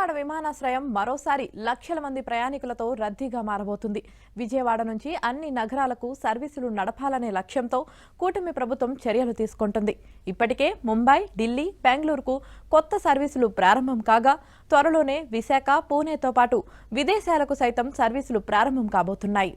విజయవాడ విమానాశ్రయం మరోసారి లక్షల మంది ప్రయాణికులతో రద్దీగా మారబోతుంది. విజయవాడ నుంచి అన్ని నగరాలకు సర్వీసులు నడపాలనే లక్ష్యంతో కూటమి ప్రభుత్వం చర్యలు తీసుకుంటుంది. ఇప్పటికే ముంబై, ఢిల్లీ, బెంగళూరుకు కొత్త సర్వీసులు ప్రారంభం కాగా త్వరలోనే విశాఖ, పూణేతో పాటు విదేశాలకు సైతం సర్వీసులు ప్రారంభం కాబోతున్నాయి.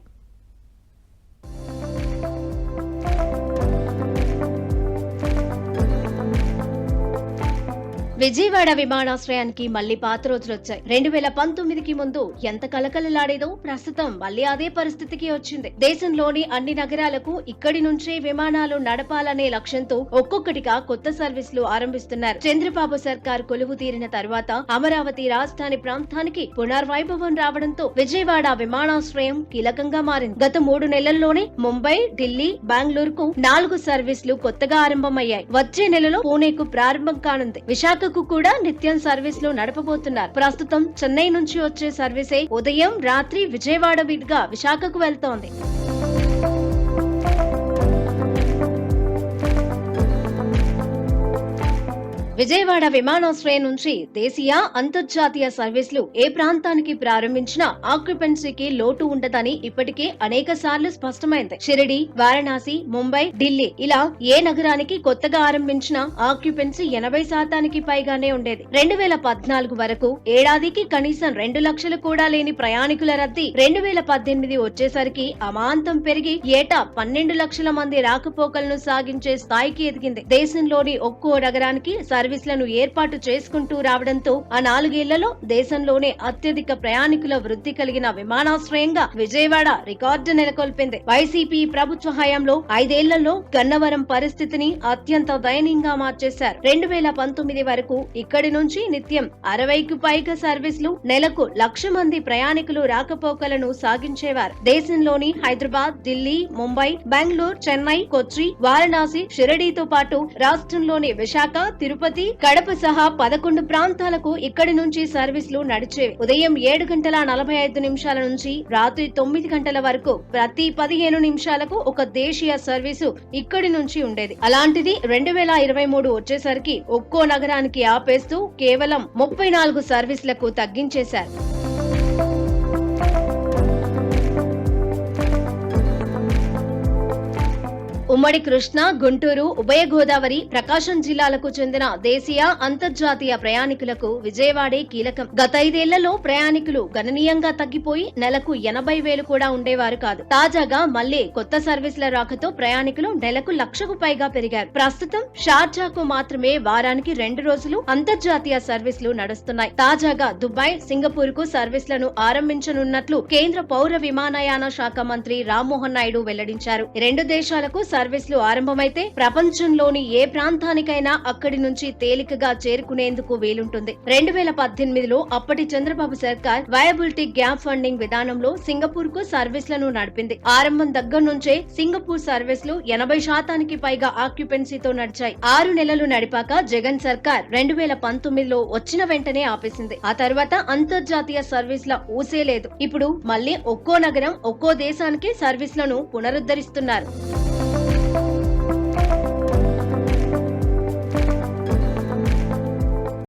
విజయవాడ విమానాశ్రయానికి మళ్లీ పాత రోజులొచ్చాయి. 2019కి ముందు ఎంత కలకలలాడేదో ప్రస్తుతం మళ్లీ అదే పరిస్థితికి వచ్చింది. దేశంలోని అన్ని నగరాలకు ఇక్కడి నుంచే విమానాలు నడపాలనే లక్ష్యంతో ఒక్కొక్కటిగా కొత్త సర్వీసులు ఆరంభిస్తున్నారు. చంద్రబాబు సర్కార్ కొలువు తీరిన తర్వాత అమరావతి రాజధాని ప్రాంతానికి పునర్వైభవం రావడంతో విజయవాడ విమానాశ్రయం కీలకంగా మారింది. గత 3 నెలల్లోనే ముంబై, ఢిల్లీ, బెంగళూరుకు 4 సర్వీసులు కొత్తగా ఆరంభమయ్యాయి. వచ్చే నెలలో పూణేకు ప్రారంభం కానుంది. విశాఖ కూడా నిత్యం సర్వీసులు నడపబోతున్నారు. ప్రస్తుతం చెన్నై నుంచి వచ్చే సర్వీసే ఉదయం, రాత్రి విజయవాడ మీదుగా విశాఖకు వెళ్తోంది. విజయవాడ విమానాశ్రయం నుంచి దేశీయ, అంతర్జాతీయ సర్వీసులు ఏ ప్రాంతానికి ప్రారంభించినా ఆక్యుపెన్సీకి లోటు ఉండదని ఇప్పటికే అనేక సార్లు స్పష్టమైంది. షిరిడి, వారణాసి, ముంబై, ఢిల్లీ ఇలా ఏ నగరానికి కొత్తగా ఆరంభించినా ఆక్యుపెన్సీ 80% పైగానే ఉండేది. 2014 వరకు ఏడాదికి కనీసం 2 లక్షలు కూడా లేని ప్రయాణికుల రద్దీ 2018 వచ్చేసరికి అమాంతం పెరిగి ఏటా 12 లక్షల మంది రాకపోకలను సాగించే స్థాయికి ఎదిగింది. దేశంలోని ఒక్కో నగరానికి సర్వీసులను ఏర్పాటు చేసుకుంటూ రావడంతో ఆ 4 ఏళ్లలో దేశంలోనే అత్యధిక ప్రయాణికుల వృద్ధి కలిగిన విమానాశ్రయంగా విజయవాడ రికార్డు నెలకొల్పింది. వైసీపీ ప్రభుత్వ హయాంలో 5 ఏళ్లలో గన్నవరం పరిస్థితిని అత్యంత దయనీయంగా మార్చేశారు. 2019 వరకు ఇక్కడి నుంచి నిత్యం 60కు పైగా సర్వీసులు, నెలకు 1,00,000 మంది ప్రయాణికులు రాకపోకలను సాగించేవారు. దేశంలోని హైదరాబాద్, ఢిల్లీ, ముంబై, బెంగళూరు, చెన్నై, కొచ్చి, వారణాసి, షిరిడీతో పాటు రాష్ట్రంలోని విశాఖ, తిరుపతి, కడప సహా 11 ప్రాంతాలకు ఇక్కడి నుంచి సర్వీసులు నడిచేవి. ఉదయం 7:45 నుంచి రాత్రి 9 గంటల వరకు ప్రతి 15 నిమిషాలకు ఒక దేశీయ సర్వీసు ఇక్కడి నుంచి ఉండేది. అలాంటిది 2023 వచ్చేసరికి ఒక్కో నగరానికి ఆపేస్తూ కేవలం 34 సర్వీసులకు తగ్గించేశారు. ఉమ్మడి కృష్ణా, గుంటూరు, ఉభయ గోదావరి, ప్రకాశం జిల్లాలకు చెందిన దేశీయ, అంతర్జాతీయ ప్రయాణికులకు విజయవాడే కీలకం. గత 5 ఏళ్లలో ప్రయాణికులు గణనీయంగా తగ్గిపోయి నెలకు 80,000 కూడా ఉండేవారు కాదు. తాజాగా మళ్లీ కొత్త సర్వీసుల రాకతో ప్రయాణికులు నెలకు 1,00,000కు పైగా పెరిగారు. ప్రస్తుతం షార్జాకు మాత్రమే వారానికి 2 రోజులు అంతర్జాతీయ సర్వీసులు నడుస్తున్నాయి. తాజాగా దుబాయ్, సింగపూర్ కు సర్వీసులను ఆరంభించనున్నట్లు కేంద్ర పౌర విమానయాన శాఖ మంత్రి రామ్మోహన్ నాయుడు వెల్లడించారు. 2 దేశాలకు సర్వీసులు ఆరంభమైతే ప్రపంచంలోని ఏ ప్రాంతానికైనా అక్కడి నుంచి తేలికగా చేరుకునేందుకు వీలుంటుంది. 2018లో అప్పటి చంద్రబాబు సర్కార్ వయబిలిటీ గ్యాప్ ఫండింగ్ విధానంలో సింగపూర్ కు సర్వీసులను నడిపింది. ఆరంభం దగ్గర నుంచే సింగపూర్ సర్వీసులు 80% పైగా ఆక్యుపెన్సీతో నడిచాయి. 6 నెలలు నడిపాక జగన్ సర్కార్ 2019లో వచ్చిన వెంటనే ఆపేసింది. ఆ తర్వాత అంతర్జాతీయ సర్వీసుల ఊసే లేదు. ఇప్పుడు మళ్లీ ఒక్కో నగరం, ఒక్కో దేశానికి సర్వీసులను పునరుద్ధరిస్తున్నారు.